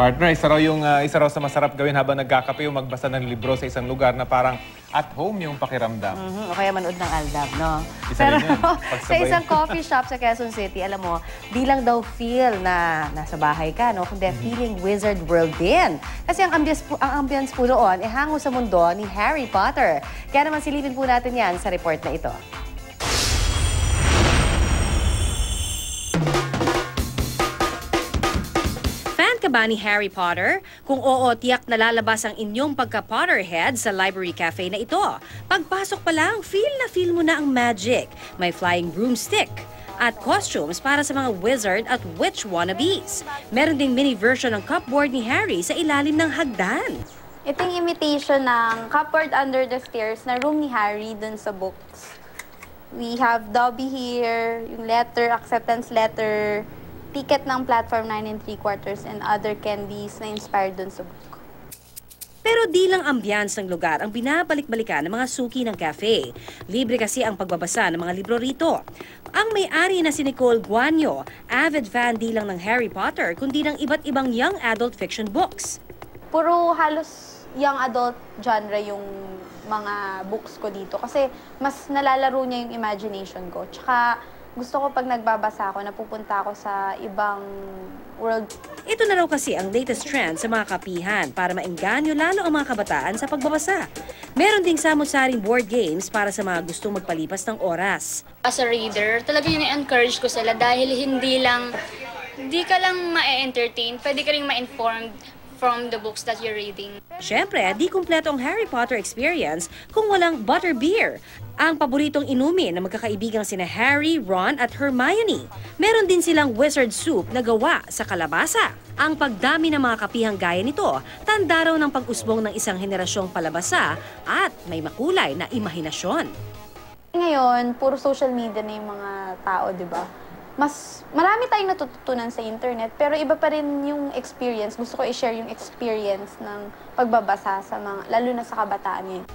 Partner, isa raw sa masarap gawin habang nagkakape yung magbasa ng libro sa isang lugar na parang at home yung pakiramdam. O kaya manood ng Aldab, no? Isa Pero rin yun, sa pagsabay. isang coffee shop sa Quezon City, alam mo, di lang daw feel na nasa bahay ka, no? Kundi feeling wizard world din. Kasi ang ambience po noon, hango sa mundo ni Harry Potter. Kaya naman silipin po natin yan sa report na ito. Ka ba ni Harry Potter? Kung oo, tiyak na lalabas ang inyong pagka-Potterhead sa library cafe na ito. Pagpasok pa lang, feel mo na ang magic. May flying broomstick at costumes para sa mga wizard at witch wannabes. Meron ding mini version ng cupboard ni Harry sa ilalim ng hagdan. Ito yung imitation ng cupboard under the stairs na room ni Harry dun sa books. We have Dobby here, yung letter, acceptance letter, ticket ng platform 9 3/4 and other candies na inspired dun sa book. Pero di lang ambiance ng lugar ang binabalik-balikan ng mga suki ng cafe. Libre kasi ang pagbabasa ng mga libro rito. Ang may-ari na si Nicole Guanyo, avid fan di lang ng Harry Potter kundi ng iba't ibang young adult fiction books. Puro halos young adult genre yung mga books ko dito kasi mas nalalaro niya yung imagination ko. Tsaka gusto ko pag nagbabasa ako, napupunta ako sa ibang world. Ito na raw kasi ang latest trend sa mga kapihan para maengganyo lalo ang mga kabataan sa pagbabasa. Meron ding samot-saring board games para sa mga gustong magpalipas ng oras. As a reader, talagang ini-encourage ko sila dahil hindi ka lang ma-entertain, pwede ka rin ma-informed from the books that you're reading. Siyempre, di kumpleto ang Harry Potter experience kung walang butterbeer, ang paboritong inumin ng magkakaibigang sina Harry, Ron at Hermione. Meron din silang wizard soup na gawa sa kalabasa. Ang pagdami ng mga kapihang gaya nito, tanda raw ng pag-usbong ng isang henerasyong palabasa at may makulay na imahinasyon. Ngayon, puro social media na yung mga tao, di ba? Marami tayong natututunan sa internet, pero iba pa rin yung experience. Gusto ko i-share yung experience ng pagbabasa sa mga, lalo na sa kabataan ngayon.